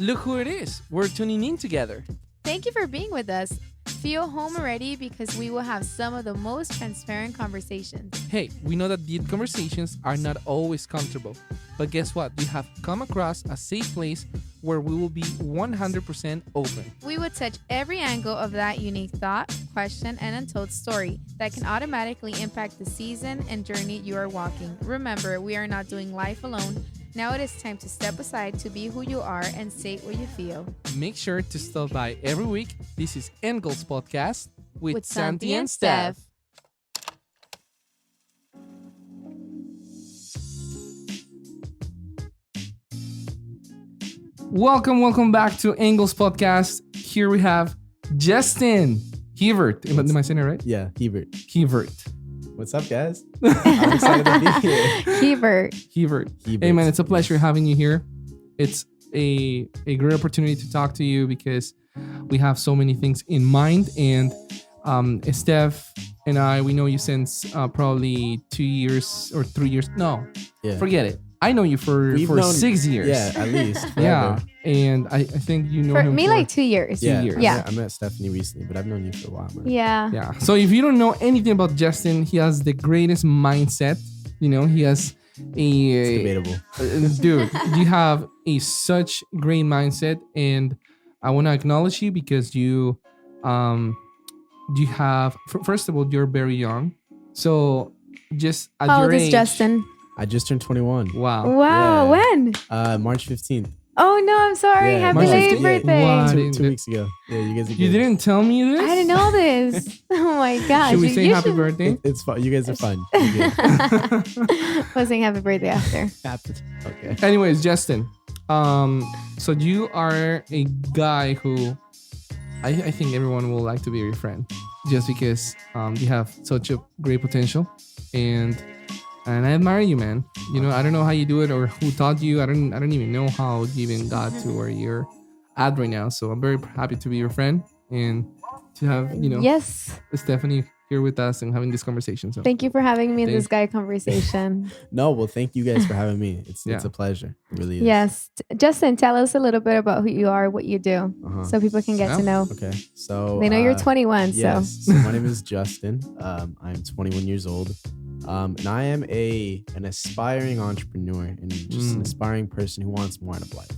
look who it is. We're tuning in together. Thank you for being with us. Feel home already because we will have some of the most transparent conversations. Hey, we know that deep conversations are not always comfortable, but guess what? We have come across a safe place where we will be 100% open. We will touch every angle of that unique thought, question, and untold story that can automatically impact the season and journey you are walking. Remember, we are not doing life alone. Now it is time to step aside to be who you are and say what you feel. Make sure to stop by every week. This is End Goals Podcast with Santi Santi and Steph. Welcome back to Angles Podcast. Here we have Justin Hebert. Am I saying it right? Yeah, Hebert. Hebert. What's up, guys? I'm excited to be here. Hebert. Hebert. Hey, man, it's a pleasure having you here. It's a great opportunity to talk to you because we have so many things in mind. And Steph and I, we know you since probably 2 years or 3 years. No, forget it. I know you for 6 years. Yeah, at least. Forever. Yeah, and I think you know For him me, for like 2 years. 2 years. Yeah. I met Stephanie recently, but I've known you for a while, man. Yeah. Yeah. So if you don't know anything about Justin, he has the greatest mindset. You know, he has It's debatable. dude, you have such great mindset, and I want to acknowledge you because you have first of all, you're very young. So just at How your old is age, Justin? I just turned 21. Wow. Wow. Yeah. When? March 15th. Oh, no, I'm sorry. Yeah, Happy March late 15th. birthday. Wow. Two weeks ago. Yeah, you guys are You good. didn't tell me this? I didn't know this. Oh, my gosh. Should we say You happy should- birthday? It's fun. You guys are fun. You're good. We'll sing happy birthday after. Okay. Anyways, Justin, so you are a guy who I think everyone will like to be your friend, just because you have such a great potential, and I admire you, man. You know, I don't know how you do it or who taught you. I don't even know how you even got to where you're at right now. So I'm very happy to be your friend and to have Yes. Stephanie here with us and having this conversation. So Thank you for having me in this guy conversation. No, well, thank you guys for having me. It's Yeah. a pleasure. It really is. Yes. Justin, tell us a little bit about who you are, what you do, so people can get to know. Okay. So They know you're 21, yes. so. So my name is Justin. I'm 21 years old. And I am an aspiring entrepreneur and just an aspiring person who wants more out of life.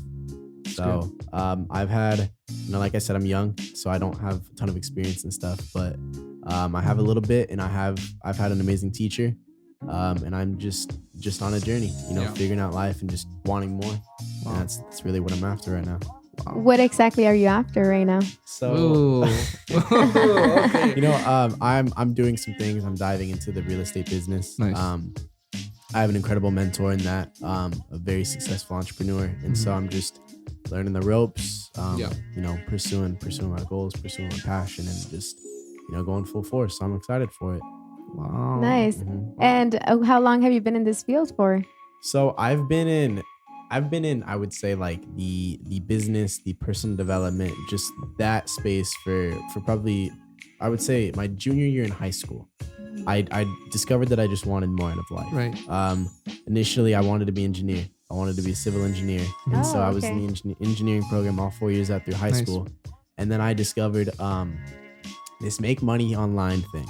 So I've had, like I said, I'm young, so I don't have a ton of experience and stuff, but I have a little bit, and I've had an amazing teacher, and I'm just on a journey, figuring out life and just wanting more. Wow. And that's really what I'm after right now. Wow. What exactly are you after right now? So Ooh. Okay. I'm doing some things. I'm diving into the real estate business. Nice. I have an incredible mentor in that, a very successful entrepreneur, and so I'm just learning the ropes. Pursuing my goals, pursuing my passion, and just going full force. So I'm excited for it. Wow. Nice. Mhm. And how long have you been in this field for? So I've been in, I would say, like the business, the personal development, just that space for probably, I would say, my junior year in high school. I discovered that I just wanted more out of life. Right. Initially, I wanted to be an engineer. I wanted to be a civil engineer. And so I was in the engineering program all 4 years out through high school. And then I discovered this make money online thing.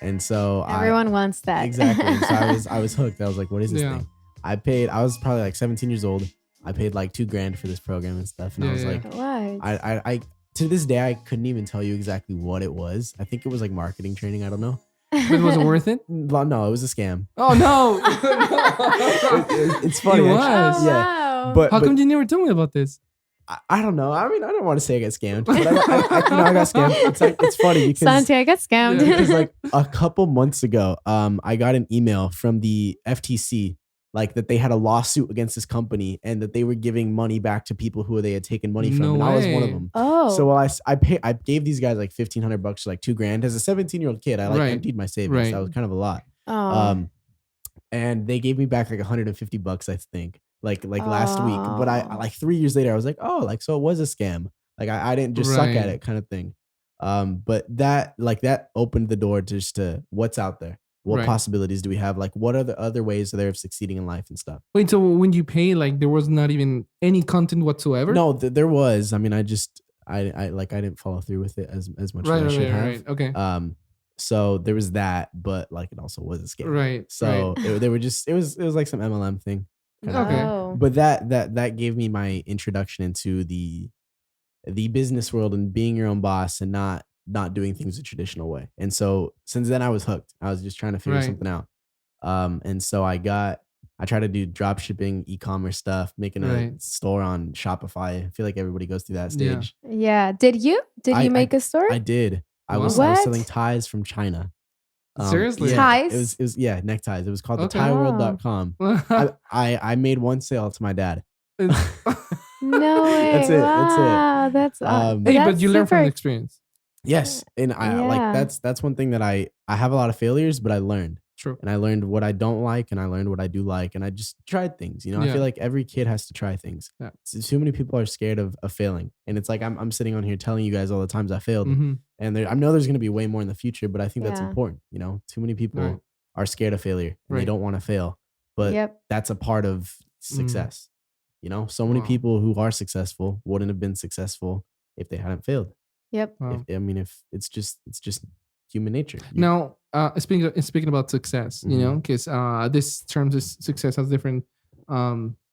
And so Everyone wants that. Exactly. And so I was hooked. I was like, what is this Yeah. thing? I was probably like 17 years old. I paid like $2,000 for this program and stuff. And I was like, What? I to this day, I couldn't even tell you exactly what it was. I think it was like marketing training. I don't know. But was it worth it? No, it was a scam. Oh no! It's funny. It actually. was. Yeah. Wow. But How come you never told me about this? I don't know. I mean, I don't want to say I got scammed, but I got scammed. It's funny because Santi, I got scammed. Yeah. because like a couple months ago, I got an email from the FTC, like that they had a lawsuit against this company and that they were giving money back to people who they had taken money from, No and I was one of way. them. Oh. So I gave these guys like $1,500 for like $2,000 as a 17-year-old kid. I Right. emptied my savings. Right. That was kind of a lot. Oh. And they gave me back like $150, I think, like last week. But I like 3 years later, I was like, oh, like, so it was a scam. Like I didn't just suck Right. at it, kind of thing. But that opened the door just to what's out there. What Right. possibilities do we have? Like, what are the other ways there of succeeding in life and stuff? Wait, so when you pay, like there was not even any content whatsoever? No, there was. I mean, I didn't follow through with it as much Right, as I right, should right, have. right. Okay. So there was that, but like it also was a scam. Right, So they were just it was like some MLM thing. Kind of Okay. thing. Oh. But that gave me my introduction into the business world and being your own boss and not doing things the traditional way. And so since then I was hooked. I was just trying to figure Right. something out. And so I tried to do drop shipping, e-commerce stuff, making a Right. store on Shopify. I feel like everybody goes through that Yeah. stage. Yeah. Did you make a store? I did. I was Wow. selling What? ties from China. Seriously? Yeah, Ties? it was yeah, neckties. It was called Okay. thetieworld.com. I made one sale to my dad. No way. That's it. That's it. Wow. That's Hey, but that's you learn from super. the experience. Yes, and I like Yeah. that's one thing that I have a lot of failures, but I learned. True. And I learned what I don't like, and I learned what I do like, and I just tried things. I Yeah. feel like every kid has to try things. Yeah. Too many people are scared of failing, and it's like I'm sitting on here telling you guys all the times I failed, Mm-hmm. and I know there's going to be way more in the future, but I think that's Yeah. important. Too many people Right. are scared of failure, and they Right. don't want to fail, but Yep. that's a part of success. So many Wow. people who are successful wouldn't have been successful if they hadn't failed. Yep. Wow. If it's just human nature. Now, speaking about success, Mhm. because this term is success has different,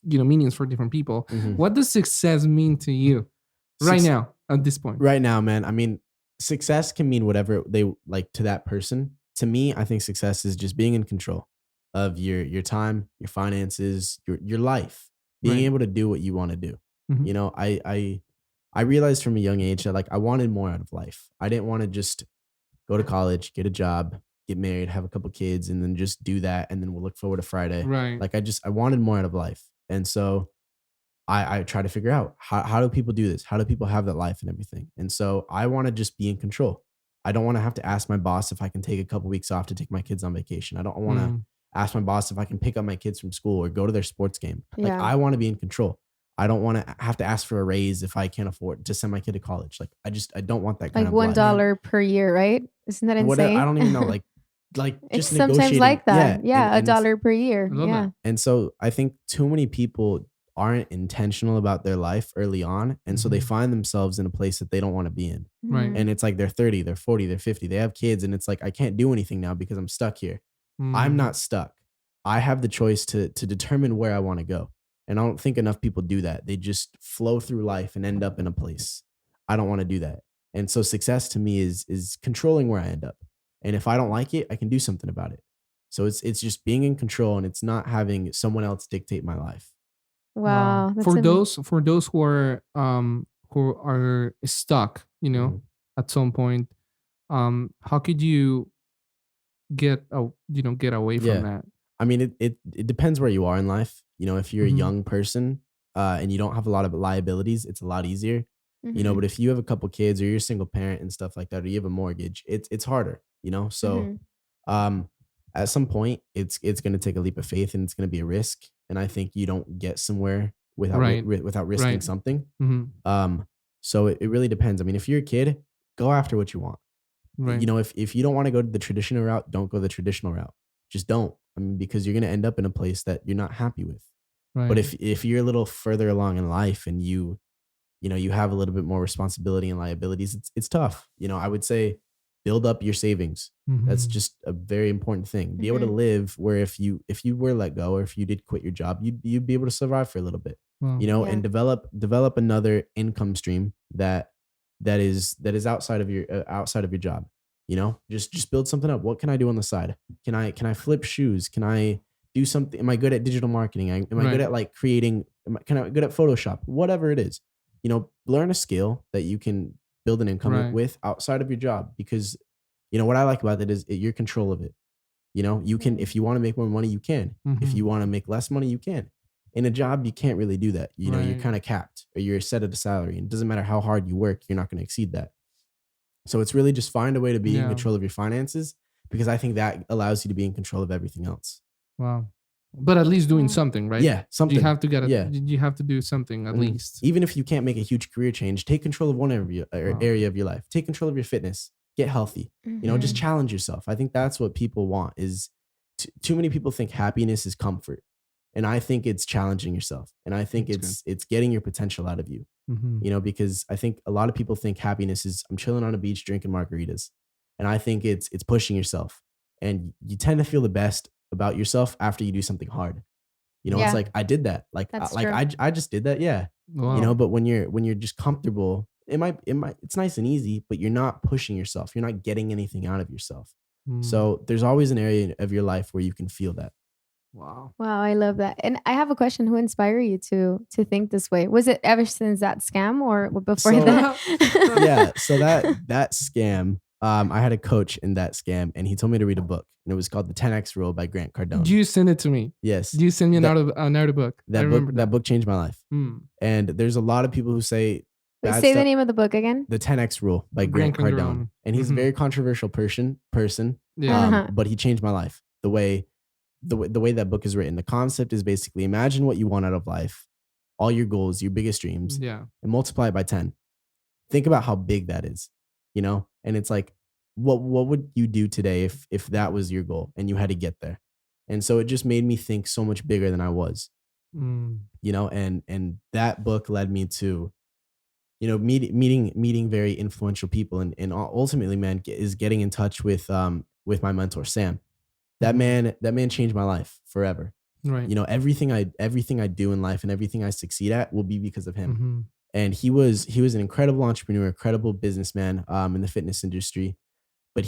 meanings for different people. Mhm. What does success mean to you right now at this point? Right now, man. I mean, success can mean whatever they like to that person. To me, I think success is just being in control of your time, your finances, your life, being Right. able to do what you want to do. Mhm. I realized from a young age that like I wanted more out of life. I didn't want to just go to college, get a job, get married, have a couple kids, and then just do that, and then we'll look forward to Friday. Right. Like I wanted more out of life, and so I try to figure out how do people do this? How do people have that life and everything? And so I want to just be in control. I don't want to have to ask my boss if I can take a couple weeks off to take my kids on vacation. I don't want to ask my boss if I can pick up my kids from school or go to their sports game. Like Yeah. I want to be in control. I don't want to have to ask for a raise if I can't afford to send my kid to college. Like I don't want that kind Like of life. $1 per year, right? Isn't that What insane? I don't even know. Like It's just sometimes negotiating. like that. Yeah, and $1 per year. I love Yeah. that. and so I think too many people aren't intentional about their life early on. And so they Mhm. find themselves in a place that they don't want to be in. Right. Mhm. And it's like they're 30, they're 40, they're 50, they have kids. And it's like, I can't do anything now because I'm stuck here. I'm Mm. not stuck. I have the choice to determine where I want to go. And I don't think enough people do that. They just flow through life and end up in a place. I don't want to do that. And so success to me is controlling where I end up. And if I don't like it, I can do something about it. So it's just being in control, and it's not having someone else dictate my life. Wow. That's For those who are stuck, Mhm. at some point, how could you get away from Yeah. that? I mean, it depends where you are in life. If you're Mhm. a young person and you don't have a lot of liabilities, it's a lot easier. Mhm. But if you have a couple kids or you're a single parent and stuff like that, or you have a mortgage, it's harder. So Mhm. um, at some point, it's going to take a leap of faith and it's going to be a risk. And I think you don't get somewhere without Right. without risking Right. something. Mhm. So it really depends. I mean, if you're a kid, go after what you want. Right. If you don't want to go the traditional route, don't go the traditional route. Just don't. I mean, because you're going to end up in a place that you're not happy with. Right. But if you're a little further along in life and you have a little bit more responsibility and liabilities, it's tough. I would say build up your savings. That's Mhm. just a very important thing. Be able to Mhm. live where if you were let go or if you did quit your job, you'd be able to survive for a little bit. Wow. Yeah. And develop another income stream that is outside of your job. Just build something up. What can I do on the side? Can I flip shoes? Can I do something? Am I good at digital marketing? Am I Right. good at like creating? Can I good at Photoshop? Whatever it is, learn a skill that you can build an income Right. with outside of your job, because what I like about that is you're control of it. You can, if you want to make more money, you can. If Mhm. you want to make less money, you can. In a job, you can't really do that. You're Right. kind of capped, or you're set at a salary, and it doesn't matter how hard you work, you're not going to exceed that. So it's really just find a way to be in Yeah. control of your finances, because I think that allows you to be in control of everything else. Wow. But at least doing Wow. something, right? Yeah, something. You have to get it. Yeah. You have to do something at Mhm. least. Even if you can't make a huge career change, take control of one area Wow. area of your life. Take control of your fitness. get healthy. Just challenge yourself. I think that's what people want is too many people think happiness is comfort. And I think it's challenging yourself. And I think it's getting your potential out of you, because I think a lot of people think happiness is I'm chilling on a beach drinking margaritas. And I think it's pushing yourself. And you tend to feel the best about yourself after you do something hard. It's like, I did that. Like, I just did that. Yeah. Wow. But when you're just comfortable, it's nice and easy, but you're not pushing yourself. You're not getting anything out of yourself. So there's always an area of your life where you can feel that. Wow. Wow, I love that. And I have a question. Who inspired you to think this way? Was it ever since that scam or before that? Yeah. So that scam, I had a coach in that scam and he told me to read a book and it was called The 10X Rule by Grant Cardone. You send it to me. Yes. You send me another book. That book changed my life. And there's a lot of people who say, say the name of the book again. The 10X Rule by Grant Cardone. And he's a very controversial person. Yeah. But he changed my life. The way that book is written. The concept is basically imagine what you want out of life, all your goals, your biggest dreams, Yeah. and multiply it by 10. Think about how big that is, and it's like, what would you do today if that was your goal and you had to get there? And so it just made me think so much bigger than I was, and that book led me to, meeting very influential people and ultimately, man, is getting in touch with my mentor, Sam. That man changed my life forever. Right. Everything I do in life and everything I succeed at will be because of him. And he was an incredible entrepreneur, incredible businessman in the fitness industry. But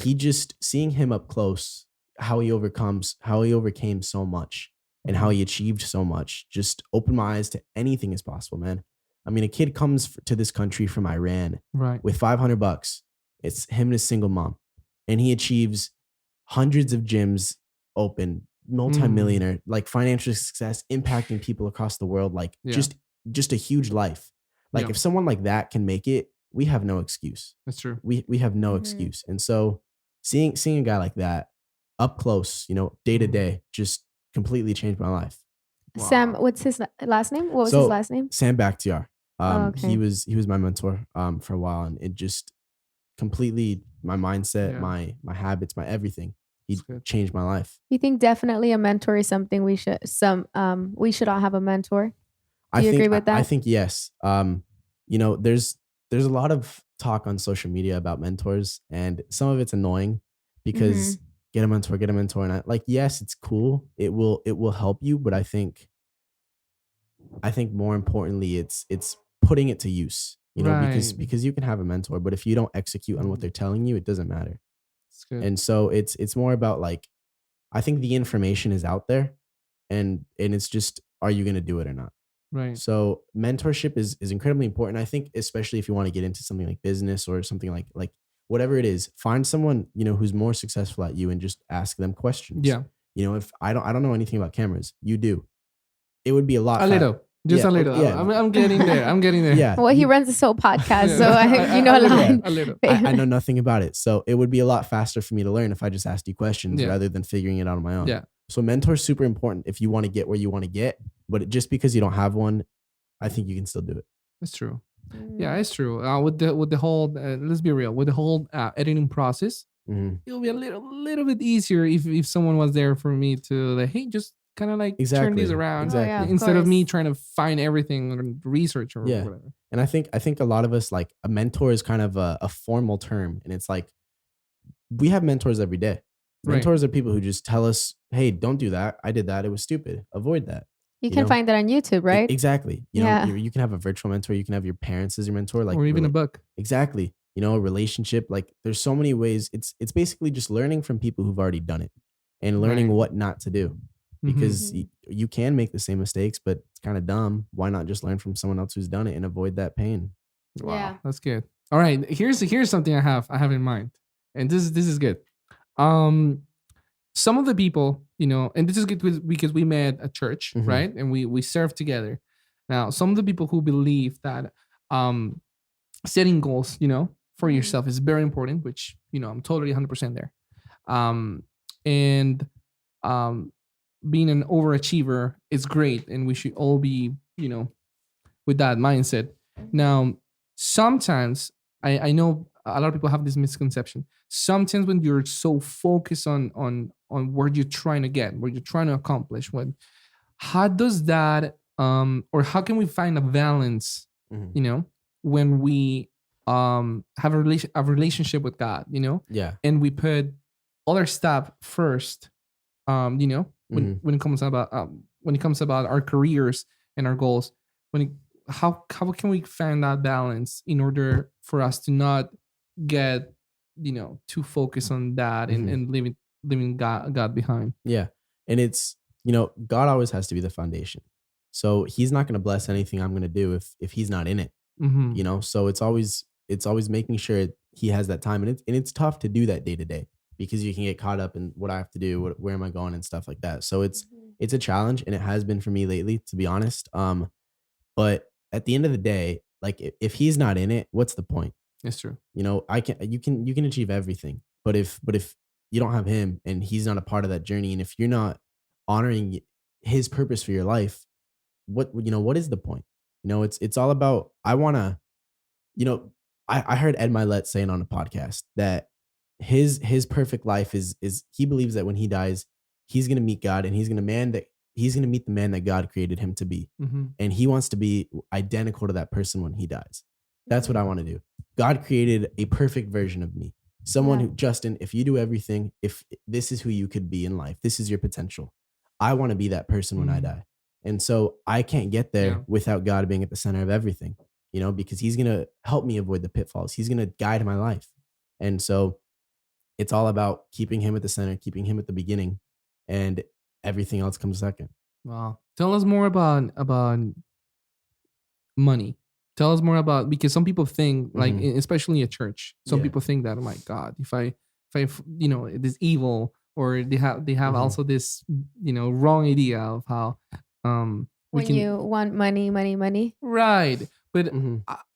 seeing him up close, how he overcame so much and how he achieved so much, just opened my eyes to anything is possible, man. I mean, a kid comes to this country from Iran with $500. It's him and his single mom. And he achieves hundreds of gyms open, multi-millionaire, like financial success, impacting people across the world, like just a huge life. Like if someone like that can make it, we have no excuse. That's true. We have no excuse. And so seeing a guy like that up close, day to day, just completely changed my life. Wow. Sam, what's his last name? What was his last name? Sam Bakhtiar. Okay. He was my mentor for a while, and it just completely my mindset, my habits, my everything. He changed my life. You think definitely a mentor is something we should all have a mentor? Do you agree with that? I think yes. There's a lot of talk on social media about mentors, and some of it's annoying because get a mentor, and yes, it's cool. It will help you, but I think more importantly, it's putting it to use. Because you can have a mentor, but if you don't execute on what they're telling you, it doesn't matter. And so it's more about I think the information is out there and it's just, are you going to do it or not? Right. So mentorship is incredibly important. I think, especially if you want to get into something like business or something like whatever it is, find someone, who's more successful at you and just ask them questions. Yeah. If I don't know anything about cameras, you do. It would be a lot. A little. Just a little. Yeah. I'm getting there. Yeah. Well, he runs a soul podcast, so a lot. A little. I know nothing about it. So it would be a lot faster for me to learn if I just asked you questions rather than figuring it out on my own. Yeah. So mentor is super important if you want to get where you want to get, but just because you don't have one, I think you can still do it. That's true. Yeah, it's true. With the whole, let's be real, with the whole editing process, it'll be a little bit easier if someone was there for me to hey, just kind of turn these around instead of me trying to find everything or research or whatever. And I think a lot of us, a mentor is kind of a formal term, and it's we have mentors every day. Mentors are people who just tell us, hey, don't do that. I did that. It was stupid. Avoid that. You can find that on YouTube, right? Exactly. You know, you can have a virtual mentor. You can have your parents as your mentor, or even a book. Exactly. A relationship. There's so many ways. It's basically just learning from people who've already done it and learning what not to do. Because you can make the same mistakes, but it's kind of dumb. Why not just learn from someone else who's done it and avoid that pain? Wow, that's good. All right, here's something I have in mind, and this is good. Some of the people, and this is good because we met at church, right? And we served together. Now, some of the people who believe that setting goals, for yourself is very important, which I'm totally 100% there. And being an overachiever is great, and we should all be, with that mindset. Now, sometimes I know a lot of people have this misconception. Sometimes when you're so focused on where you're trying to get, where you're trying to accomplish, how does that or how can we find a balance, you know, when we have a relationship with God, you know, Yeah. and we put other stuff first, you know, when it comes about our careers and our goals, how can we find that balance in order for us to not get, you know, too focused on that and leaving God behind? Yeah. And it's, you know, God always has to be the foundation. So he's not going to bless anything I'm going to do if he's not in it, you know? So it's always making sure he has that time. And it's tough to do that day to day because you can get caught up in what I have to do, where am I going and stuff like that. So it's a challenge, and it has been for me lately, to be honest. But at the end of the day, like if he's not in it, what's the point? It's true. You know, you can achieve everything, but if you don't have him and he's not a part of that journey, and if you're not honoring his purpose for your life, what is the point? You know, it's all about, I want to, you know, I heard Ed Milet saying on a podcast that his perfect life is he believes that when he dies, he's going to meet God, and he's going to meet the man that God created him to be. And he wants to be identical to that person when he dies. That's what I want to do. God created a perfect version of me. Someone who, Justin, if you do everything, if this is who you could be in life, this is your potential. I want to be that person when I die. And so I can't get there without God being at the center of everything, you know, because he's going to help me avoid the pitfalls. He's going to guide my life. And so it's all about keeping him at the center, keeping him at the beginning, and everything else comes second. Wow. Tell us more about money. Tell us more about, because some people think, like, especially at church, some people think that, oh my God, if I, you know, this evil, or they have also this, you know, wrong idea of how, when you want money, right? But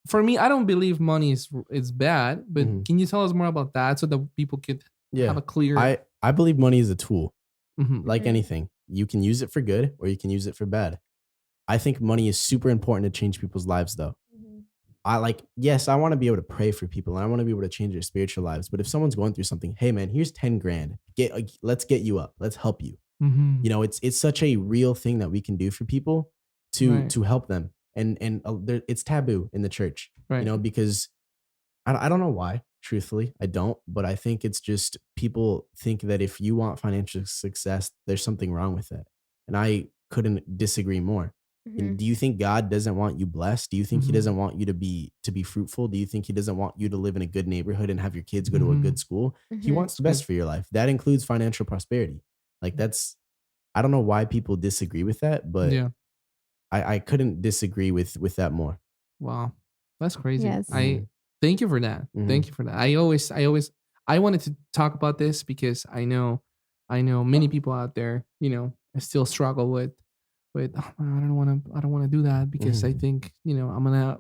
for me, I don't believe money is bad. But can you tell us more about that so that people could have a clear? I believe money is a tool, like anything. You can use it for good or you can use it for bad. I think money is super important to change people's lives, though. Yes, I want to be able to pray for people and I want to be able to change their spiritual lives. But if someone's going through something, hey man, here's 10 grand. Let's get you up. Let's help you. You know, it's such a real thing that we can do for people to help them. And it's taboo in the church, you know, because I don't know why, truthfully, I don't, but I think it's just people think that if you want financial success, there's something wrong with it. And I couldn't disagree more. And do you think God doesn't want you blessed? Do you think he doesn't want you to be fruitful? Do you think he doesn't want you to live in a good neighborhood and have your kids go to a good school? He wants the best for your life. That includes financial prosperity. Like I don't know why people disagree with that, but I couldn't disagree with that more. Wow. That's crazy. Yes. I thank you for that. Thank you for that. I wanted to talk about this because I know many people out there, you know, still struggle with I don't want to do that because I think, you know, I'm gonna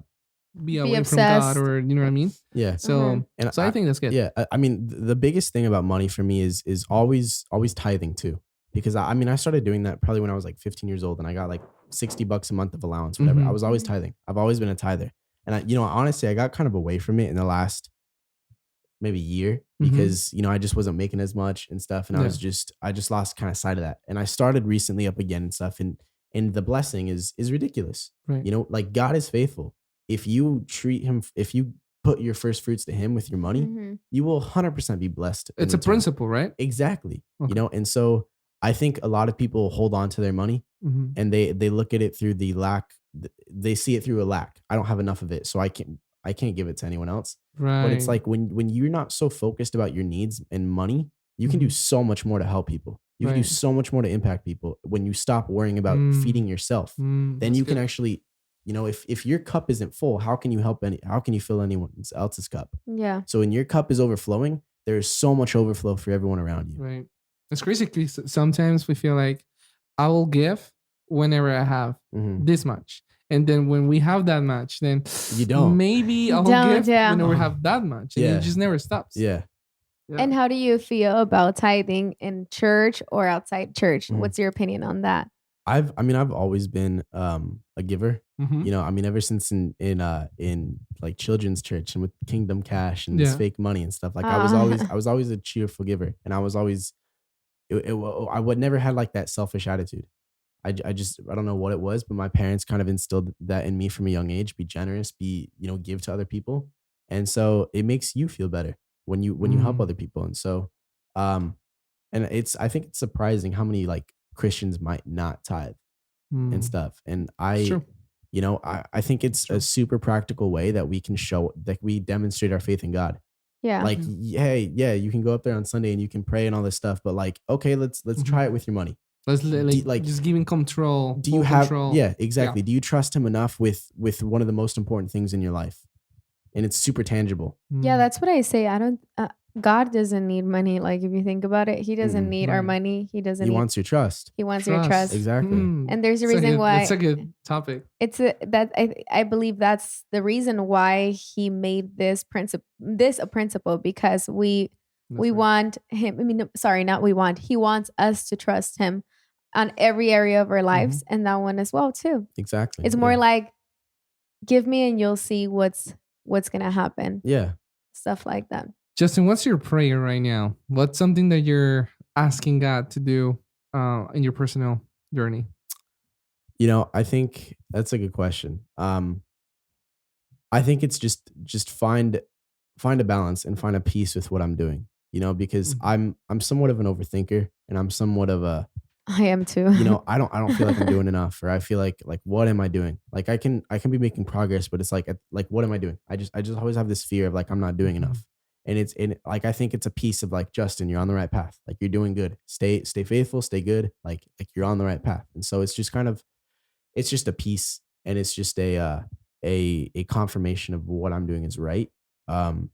be away obsessed from God, or you know what I mean? Yeah. So I think that's good. Yeah. I mean, the biggest thing about money for me is always tithing too, because I started doing that probably when I was like 15 years old, and I got like $60 a month of allowance, whatever. I was always tithing. I've always been a tither, and honestly, I got kind of away from it in the last maybe year because, you know, I just wasn't making as much and stuff. And I just lost kind of sight of that. And I started recently up again and stuff. And the blessing is ridiculous. Right. You know, like God is faithful. If you put your first fruits to him with your money, you will 100% be blessed. It's a principle, right? Exactly. Okay. You know, and so I think a lot of people hold on to their money and they look at it through the lack. They see it through a lack. I don't have enough of it, so I can't give it to anyone else. Right. But it's like when you're not so focused about your needs and money, you can do so much more to help people. You can do so much more to impact people when you stop worrying about feeding yourself. Then you can actually, you know, if your cup isn't full, how can you fill anyone else's cup? Yeah. So when your cup is overflowing, there's so much overflow for everyone around you. Right. It's crazy because sometimes we feel like I will give whenever I have this much. And then when we have that much, then you don't. Maybe I'll give when we have that much. And it just never stops. Yeah. And how do you feel about tithing in church or outside church? What's your opinion on that? I've always been a giver. Mm-hmm. You know, I mean, ever since in like children's church and with Kingdom Cash and this Yeah. fake money and stuff. Like Uh, I was always a cheerful giver, and I was always I would never had like that selfish attitude. I just I don't know what it was, but my parents kind of instilled that in me from a young age. Be generous, be give to other people, and so it makes you feel better when you help Mm. other people. And so, um, and it's I think it's surprising how many like Christians might not tithe and Mm. stuff. And It's true. I think It's it's a true. super practical way that we can show that we demonstrate our faith in God. yeah. Like, Mhm. hey, yeah, you can go up there on Sunday and you can pray and all this stuff, but like, okay, let's Mhm. try it with your money. Like Like, just giving control, do you full have control. yeah, Yeah. exactly. Do you trust him enough with one of the most important things in your life? And it's super tangible. Yeah, Mm. that's what I say. I don't. God doesn't need money. Like if you think about it, He doesn't Mm-mm. need our Right. money. He doesn't He need. wants your trust. He wants your Trust. trust. Exactly. And there's a It's reason That's why a good topic. it's a, that I believe that's the reason why He made this a principle because we That's right. want Him. I mean, no, sorry, not we want. He wants us to trust Him on every area of our lives, and that one as well too. Exactly. It's more like give me and you'll see what's gonna happen. Yeah. Stuff like that. Justin, what's your prayer right now? What's something that you're asking God to do in your personal journey? I think that's a good question. I think it's just find a balance and find a peace with what I'm doing. Because Mhm. I'm somewhat of an overthinker and I'm somewhat of a I am too. I don't feel like I'm doing enough, or I feel like what am I doing? Like I can be making progress, but it's like what am I doing? I just always have this fear of like I'm not doing Mhm. enough. And it's in like I think it's a piece of like Justin, you're on the right path. Like you're doing good. Stay faithful, stay good. Like you're on the right path. And so it's just kind of it's just a piece, and it's just a confirmation of what I'm doing is right. Um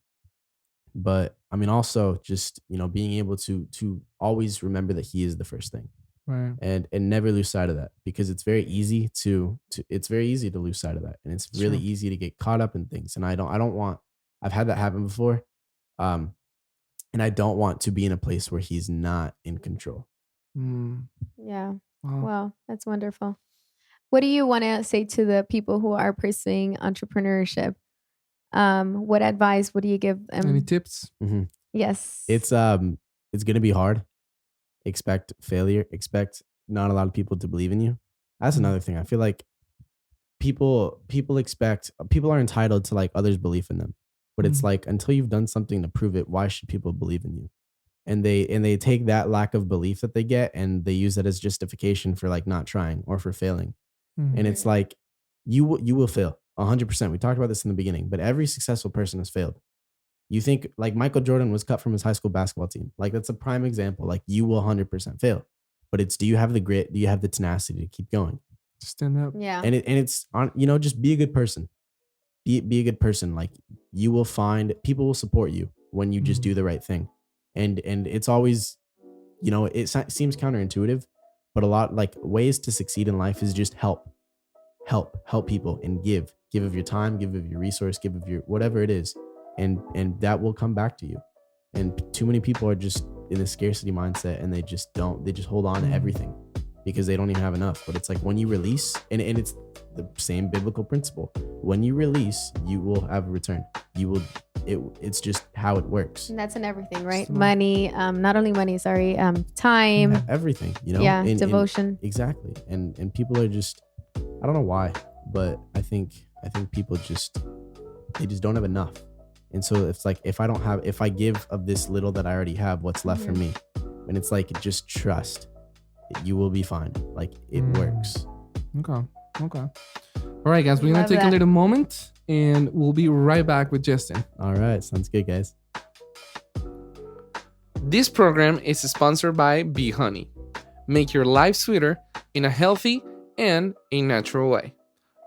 but I mean also just being able to always remember that he is the first thing, Right. and never lose sight of that, because it's very easy to it's very easy to lose sight of that, and it's really Sure. easy to get caught up in things, and I don't want I've had that happen before. um and I don't want to be in a place where he's not in control. Mm. Yeah. Wow. Wow, that's wonderful. What do you want to say to the people who are pursuing entrepreneurship? What advice would you give Any them? tips? Hmm. Yes. It's gonna be hard. Expect failure. Expect not a lot of people to believe in you. That's Mm. another thing. I feel like people are entitled to like others' belief in them, but it's Mm. like until you've done something to prove it, why should people believe in you? And they take that lack of belief that they get and they use that as justification for like not trying or for failing. Mm. And it's like you will fail 100%. We talked about this in the beginning, but every successful person has failed. You think like Michael Jordan was cut from his high school basketball team. Like that's a prime example. Like you will 100% fail. But it's, do you have the grit? Do you have the tenacity to keep going? Stand up. Yeah. And it's on, just be a good person. Be a good person. Like you will find people will support you when you just Mm. do the right thing. And it's always, seems counterintuitive, but a lot like ways to succeed in life is just help people and give of your time, give of your resource, give of your whatever it is, and that will come back to you. And too many people are just in a scarcity mindset, and they just hold on to everything because they don't even have enough. But it's like when you release, and it's the same biblical principle, when you release you will have a return. It's just how it works. And that's in everything, right? So- Money, not only money, sorry, time, Everything, yeah, And devotion. exactly. And people are just, I don't know why, but I think people they just don't have enough. And so it's like if I give of this little that I already have, what's left for me? And it's like just trust. You will be fine. Like it works. Okay. All right, guys, we're gonna Love take a that. little moment, and we'll be right back with Justin. All right, sounds good, guys. This program is sponsored by Bee Honey. Make your life sweeter in a healthy and a natural way.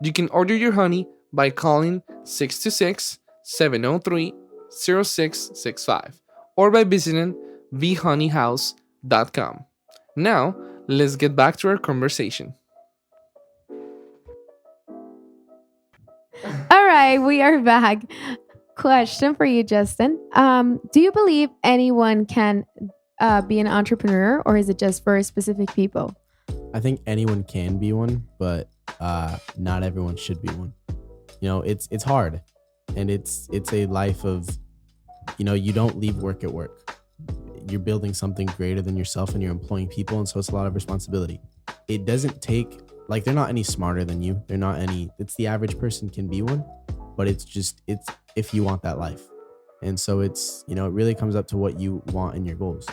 You can order your honey by calling 626-703-0665 or by visiting beehoneyhouse.com. Now, let's get back to our conversation. All right, we are back. Question for you, Justin. Do you believe anyone can be an entrepreneur, or is it just for specific people? I think anyone can be one, but not everyone should be one. It's hard, and it's a life of, you don't leave work at work. You're building something greater than yourself, and you're employing people, and so it's a lot of responsibility. It doesn't take, like, they're not any smarter than you. They're not any. It's the average person can be one, but it's if you want that life. And so it really comes up to what you want in your goals.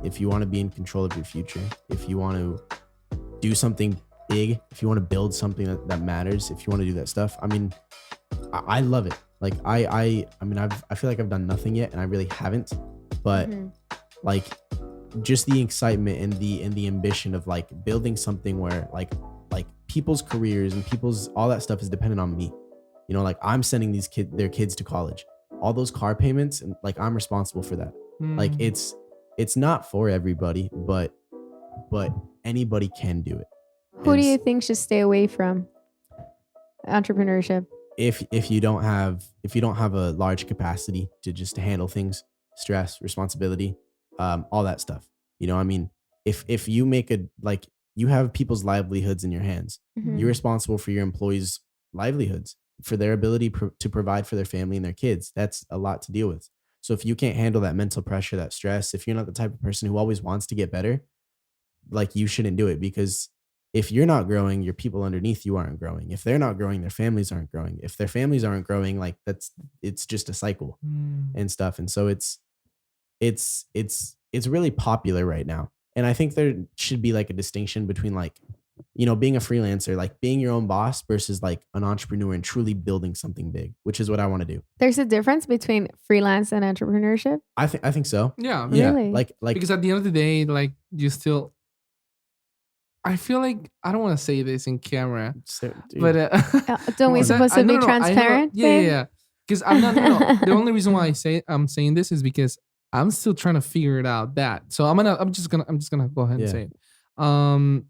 If you want to be in control of your future, if you want to do something big, if you want to build something that matters, if you want to do that stuff, I mean, I love it. Like I feel like I've done nothing yet, and I really haven't, but like just the excitement and the ambition of like building something where like people's careers and people's all that stuff is dependent on me. Like I'm sending their kids to college, all those car payments, and like I'm responsible for that. Like it's not for everybody, but anybody can do it. Who do you think should stay away from entrepreneurship? If you don't have a large capacity to just handle things, stress, responsibility, all that stuff. I mean, if you make you have people's livelihoods in your hands, you're responsible for your employees' livelihoods, for their ability to provide for their family and their kids. That's a lot to deal with. So if you can't handle that mental pressure, that stress, if you're not the type of person who always wants to get better, like you shouldn't do it, because if you're not growing, your people underneath you aren't growing. If they're not growing, their families aren't growing. If their families aren't growing, like it's just a cycle and stuff. And so it's really popular right now. And I think there should be like a distinction between like, being a freelancer, like being your own boss, versus like an entrepreneur and truly building something big, which is what I want to do. There's a difference between freelance and entrepreneurship. I think so. Yeah. Really? Like because at the end of the day, like you still, I feel like I don't want to say this in camera, but don't we supposed to be transparent? Yeah. Because I'm not. No, the only reason why I'm saying this is because I'm still trying to figure it out. So I'm just gonna go ahead and say it.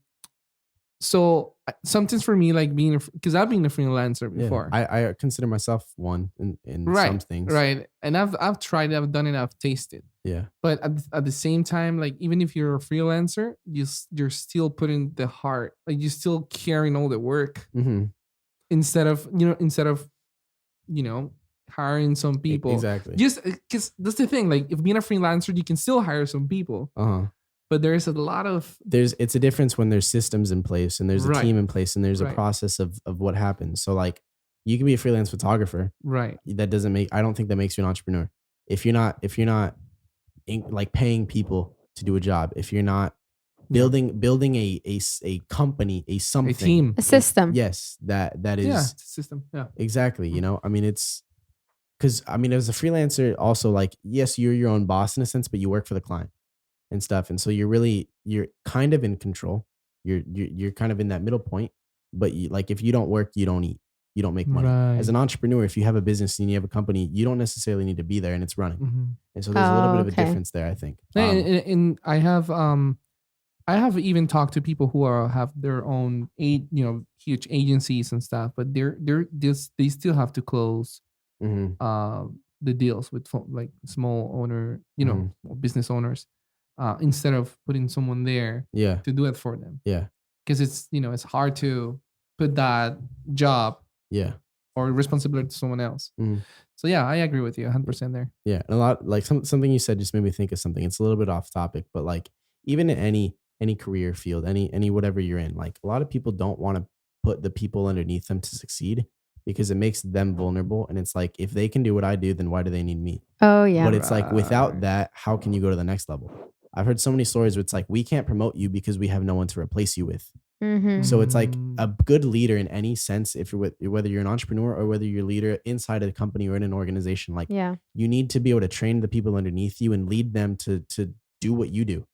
So sometimes for me, like because I've been a freelancer before. I consider myself one in some things. Right. And I've tried it, I've done it, I've tasted. Yeah. But at the same time, like even if you're a freelancer, you're still putting the heart, like you're still carrying all the work instead of hiring some people. Exactly. Just because that's the thing. Like if being a freelancer, you can still hire some people. But there's a lot of it's a difference when there's systems in place and there's a team in place and there's a process of what happens. So like you can be a freelance photographer. Right. I don't think that makes you an entrepreneur. If you're not like paying people to do a job, if you're not building a company, a team, a system. Yes, that is it's a system. Yeah. Exactly. I mean, it's because as a freelancer also, like, yes, you're your own boss in a sense, but you work for the client and stuff. And so you're kind of in control. You're kind of in that middle point, but if you don't work, you don't eat, you don't make money. Right. As an entrepreneur, if you have a business and you have a company, you don't necessarily need to be there and it's running. And so there's a little bit of a difference there, I think. And I have even talked to people who have their own huge agencies and stuff, but they still have to close the deals with like small owner, business owners, instead of putting someone there to do it for them. Yeah. Because it's hard to put that job or responsibility to someone else. So yeah, I agree with you 100% there. Yeah. And a lot, like something you said just made me think of something. It's a little bit off topic, but like even in any career field, any whatever you're in, like a lot of people don't want to put the people underneath them to succeed because it makes them vulnerable. And it's like, if they can do what I do, then why do they need me? Oh yeah. But it's like, without that, how can you go to the next level? I've heard so many stories where it's like, we can't promote you because we have no one to replace you with. So it's like a good leader in any sense, whether you're an entrepreneur or whether you're a leader inside of the company or in an organization, like you need to be able to train the people underneath you and lead them to do what you do.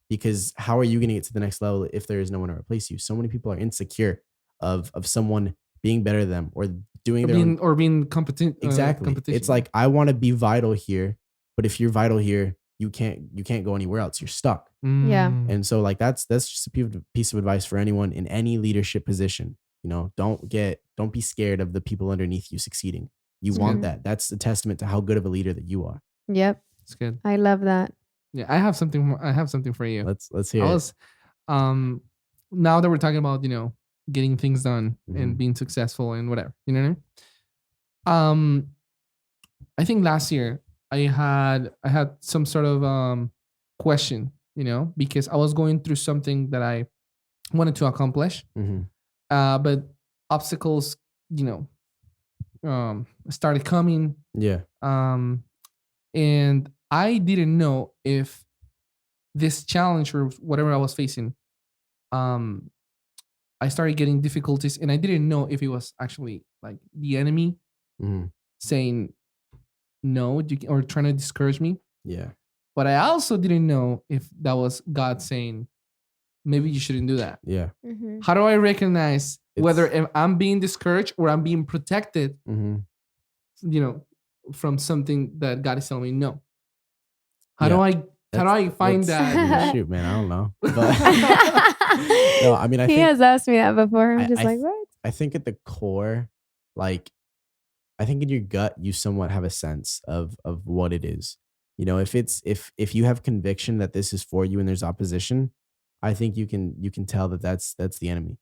Because how are you going to get to the next level if there is no one to replace you? So many people are insecure of someone being better than them or doing being competent. Exactly. It's like, I want to be vital here, but if you're vital here, you can't go anywhere else. You're stuck. Yeah. And so like that's just a piece of advice for anyone in any leadership position. Don't be scared of the people underneath you succeeding. You want that. That's a testament to how good of a leader that you are. Yep. It's good. I love that. Yeah, I have something for you. Let's hear it. now that we're talking about, getting things done and Mhm. being successful and whatever, you know what I mean? I think last year I had some sort of question, because I was going through something that I wanted to accomplish, Mhm. but obstacles, you know, started coming, Yeah. um, and I didn't know if this challenge or whatever I was facing, um, I started getting difficulties, and I didn't know if it was actually like the enemy Mhm. saying no or trying to discourage me. Yeah. But I also didn't know if that was God saying, maybe you shouldn't do that. Yeah. Mm-hmm. How do I recognize whether It's I'm being discouraged or I'm being protected, Mhm. you know, from something that God is telling me no? How do Yeah. I how do I find That's I mean, that? shoot, man, I don't know. But no, I mean, I He think has asked me that before. I'm I just I like, th- what? I think at the core, like I think in your gut you somewhat have a sense of what it is. If you have conviction that this is for you and there's opposition, I think you can tell that that's the enemy.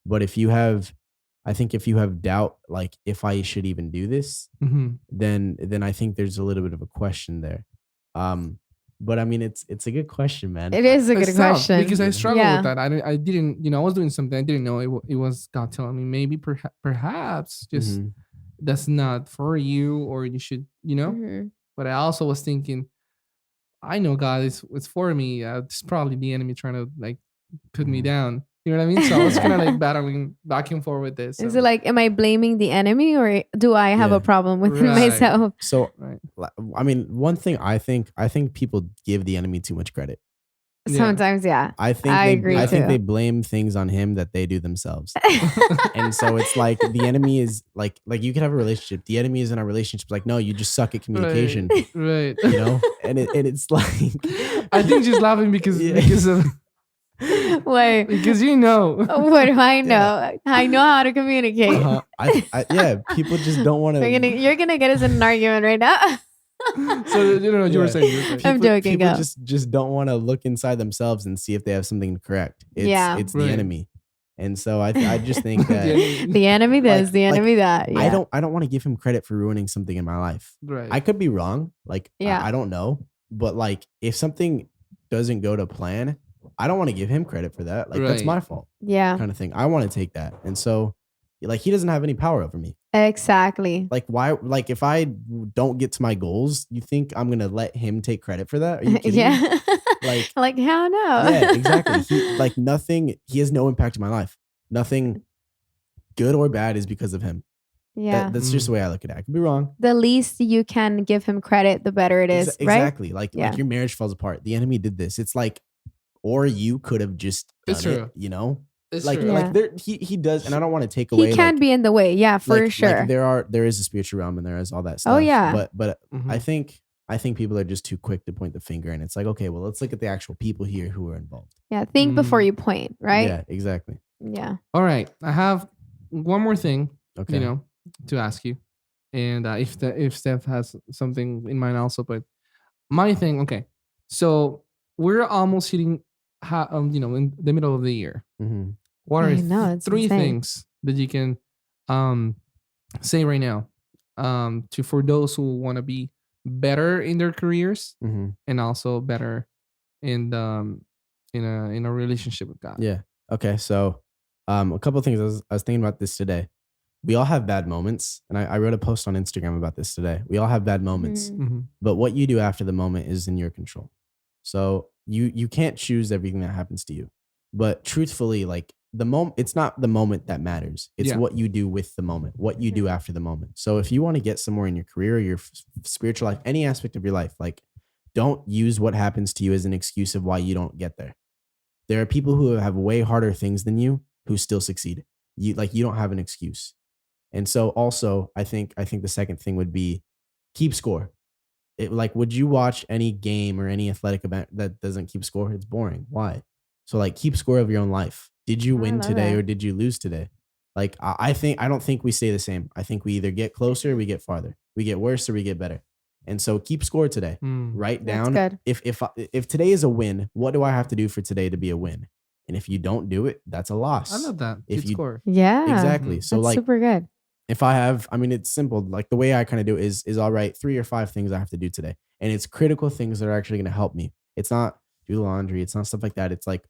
But I think if you have doubt, like if I should even do this, Mhm. then I think there's a little bit of a question there. Um, but I mean, it's a good question, man. It is a good It's tough question. because I Yeah. struggled with Yeah. that. I didn't, I was doing something I didn't know it was God telling me maybe perhaps just Hmm. that's not for you, or you should, Mm-hmm. But I also was thinking, I know God is it's for me. It's probably the enemy trying to like put me Hmm. down. You know what I mean? So I was kind of Yeah. like battling back and forth with this. Is So it like, am I blaming the enemy or do I have Yeah. a problem within right, myself? So, right, I mean, one thing I think people give the enemy too much credit. yeah. Sometimes, yeah. I think I they agree I think they too. blame things on him that they do themselves. And so it's like the enemy is like you could have a relationship. The enemy is in our relationship. Like, no, you just suck at Right, communication, right. and it's like I think she's laughing because yeah. because of Wait, because what do I Yeah. know? I know how to communicate. Uh-huh. Yeah, people just don't want to. You're gonna get us in an argument right now. So you were Yeah. saying you were saying. I'm joking, People go. just don't want to look inside themselves and see if they have something to correct. Yeah. It's the Right. enemy, and so I just think The that enemy. The enemy this, like the enemy that. I Yeah. don't want to give him credit for ruining something in my life. Right. I could be wrong. Like Yeah. I don't know, but like if something doesn't go to plan, I don't want to give him credit for that. Like that's Right. my fault, Yeah. kind of thing. I want to take that, and so like he doesn't have any power over me. Exactly. Like why? Like if I don't get to my goals, you think I'm gonna let him take credit for that? Are you kidding me? Yeah. Like like how no? yeah, exactly. Like nothing. He has no impact in my life. Nothing good or bad is because of him. Yeah. That's just the way I look at it. I could be wrong. The least you can give him credit, the better it is, right? Exactly. Like Yeah. your marriage falls apart. The enemy did this. It's like, or you could have just done It's it. true. It's Like true. like there he does, and I don't want to take away. He can be in the way, yeah, for like sure. there is a spiritual realm and there is all that stuff. Oh, yeah. But Mhm. I think people are just too quick to point the finger, and it's like, okay, well, let's look at the actual people here who are involved. Yeah, think before Mm. you point, right? Yeah, exactly. Yeah. All right. I have one more thing, Okay. to ask you, and if Steph has something in mind also, but my thing. Okay, so we're almost hitting, in the middle of the year. Mm-hmm. What are I know, it's three insane. things that you can say right now for those who want to be better in their careers Mm-hmm. and also better in a relationship with God? Yeah. Okay. So, a couple of things. I was thinking about this today. We all have bad moments, and I wrote a post on Instagram about this today. We all have bad moments, Mhm. Mm-hmm. but what you do after the moment is in your control. So you can't choose everything that happens to you, but truthfully, like the moment, it's not the moment that matters. It's Yeah. what you do with the moment, what you do after the moment. So if you want to get somewhere in your career, your spiritual life, any aspect of your life, like don't use what happens to you as an excuse of why you don't get there. There are people who have way harder things than you who still succeed. You don't have an excuse. And so also I think the second thing would be keep score. Would you watch any game or any athletic event that doesn't keep score? It's boring. Why? So keep score of your own life. Did you I win love today that. or did you lose today? I don't think we stay the same. I think we either get closer or we get farther. We get worse or we get better. And so keep score today. Mm. Write That's down good. if today is a win, what do I have to do for today to be a win? And if you don't do it, that's a loss. I love that. If Good you score. Yeah. exactly. So That's like super good. if I have, I mean, it's simple. Like the way I kind of do it is all right, 3 or 5 things I have to do today. And it's critical things that are actually going to help me. It's not do the laundry. It's not stuff like that. It's like,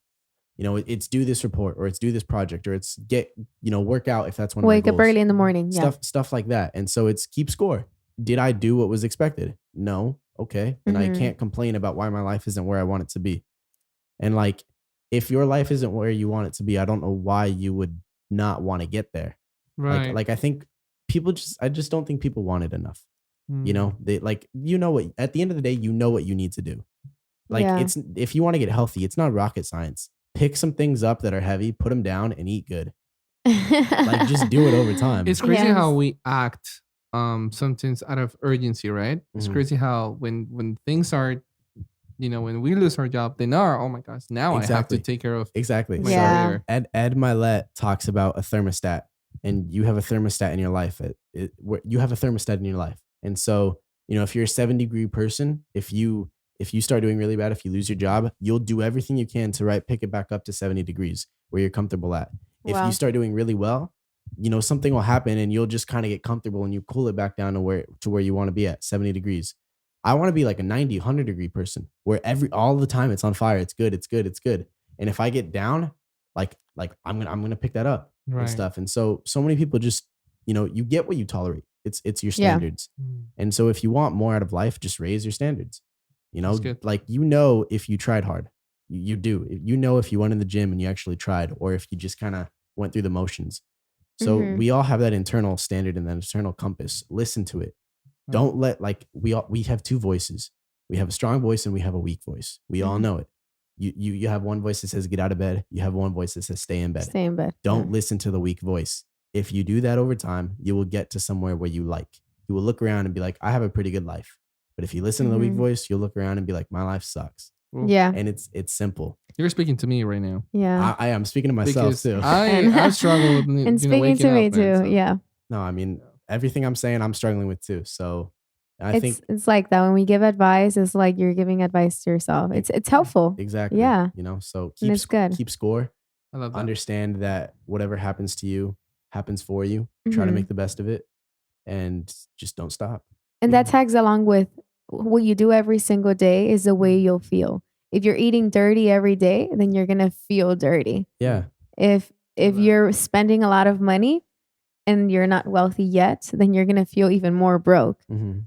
it's do this report or it's do this project or it's get, work out if that's one of my Wake up goals. early in the morning. Yeah. Stuff like that. And so it's keep score. Did I do what was expected? No. Okay. Then I can't complain about why my life isn't where I want it to be. And like, if your life isn't where you want it to be, I don't know why you would not want to get there. Right. Like I think I just don't think people want it enough. They like, what, at the end of the day, you know what you need to do. Like it's, if you want to get healthy, it's not rocket science. Pick some things up that are heavy, put them down and eat good. Like just do it over time. It's crazy how we act sometimes out of urgency, right? It's crazy how when things are, when we lose our job, then oh my gosh, now I have to take care of exactly. my Yeah. career. Ed Milet talks about a thermostat, and you have a thermostat in your life. You have a thermostat in your life, and so if you're a 7-degree person, if you start doing really bad, if you lose your job, you'll do everything you can to pick it back up to 70 degrees where you're comfortable at. If you start doing really well, something will happen and you'll just kind of get comfortable and you cool it back down to where you want to be at 70 degrees. I want to be like a 90, 100 degree person where all the time it's on fire. It's good. It's good. It's good. And if I get down, like I'm going to pick that up and stuff. And so many people just, you get what you tolerate. It's your standards. And so if you want more out of life, just raise your standards. Like, if you tried hard, you do, if you went in the gym and you actually tried, or if you just kind of went through the motions. So we all have that internal standard and that internal compass. Listen to it. Don't let, we have 2 voices. We have a strong voice and we have a weak voice. We all know it. You have one voice that says get out of bed. You have one voice that says stay in bed. Stay in bed. Don't listen to the weak voice. If you do that over time, you will get to somewhere where you will look around and be like, I have a pretty good life. But if you listen to the weak voice, you'll look around and be like, my life sucks. Yeah. And it's simple. You're speaking to me right now. Yeah. I am speaking to myself Because too. I struggle with and speaking to me too. Yeah. No, I mean, everything I'm saying, I'm struggling with too. So I think it's like that when we give advice, it's like you're giving advice to yourself. It's helpful. Exactly. Yeah. So it's good. Keep score. I love that. Understand that whatever happens to you happens for you. Try to make the best of it and just don't stop. And that tags along with what you do every single day is the way you'll feel. If you're eating dirty every day, then you're going to feel dirty. Yeah. If you're spending a lot of money and you're not wealthy yet, then you're going to feel even more broke.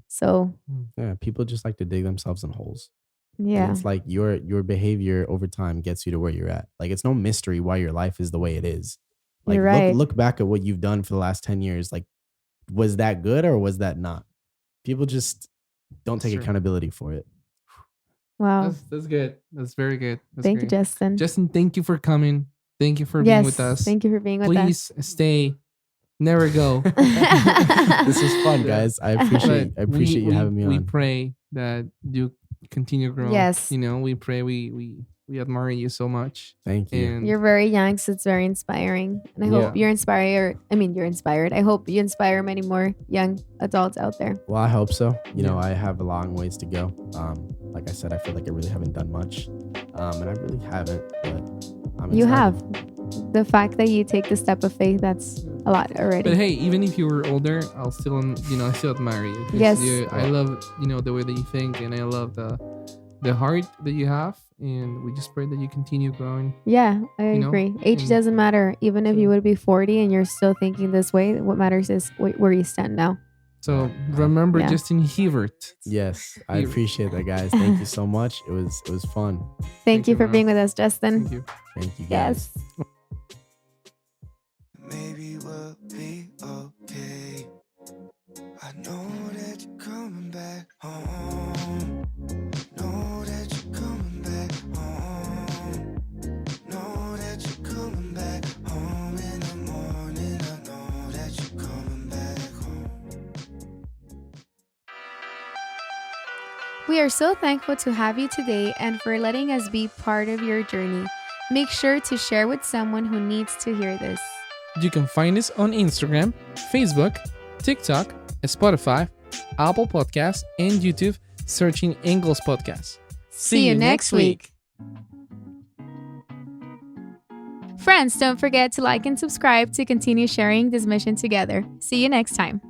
So yeah, people just like to dig themselves in holes. Yeah. And it's like your behavior over time gets you to where you're at. Like, it's no mystery why your life is the way it is. Like, you're right. Look back at what you've done for the last 10 years. Like, was that good or was that not? People just don't take accountability for it. Wow. That's good. That's very good. Thank you, Justin. Justin, thank you for coming. Thank you for being with us. Thank you for being with us. Please stay. Never go. This is fun, guys. I appreciate you having me on. We pray that you continue growing. Yes. We pray we admire you so much. Thank you. And you're very young, so it's very inspiring. And I hope you're inspired. You're inspired. I hope you inspire many more young adults out there. Well, I hope so. I have a long ways to go. Like I said, I feel like I really haven't done much. And I really haven't, but I'm excited. You have. The fact that you take the step of faith, that's a lot already. But hey, even if you were older, I'll still, I still admire you. Yes. I love, the way that you think, and I love the heart that you have. And we just pray that you continue growing. Yeah, I agree. Age doesn't matter. Even if you would be 40 and you're still thinking this way, what matters is where you stand now. So remember Justin Hebert. Yes, I appreciate that, guys. Thank you so much. It was fun. Thank you for being with us, Justin. Thank you. Thank you, guys. Yes. Maybe we'll be okay. I know that you're coming back home. Know that you're coming back home. Know that you're coming back home in the morning. I know that you're coming back home. We are so thankful to have you today and for letting us be part of your journey. Make sure to share with someone who needs to hear this. You can find us on Instagram, Facebook, TikTok, Spotify, Apple Podcasts, and YouTube, searching Engels Podcast. See you next week. Friends, don't forget to like and subscribe to continue sharing this mission together. See you next time.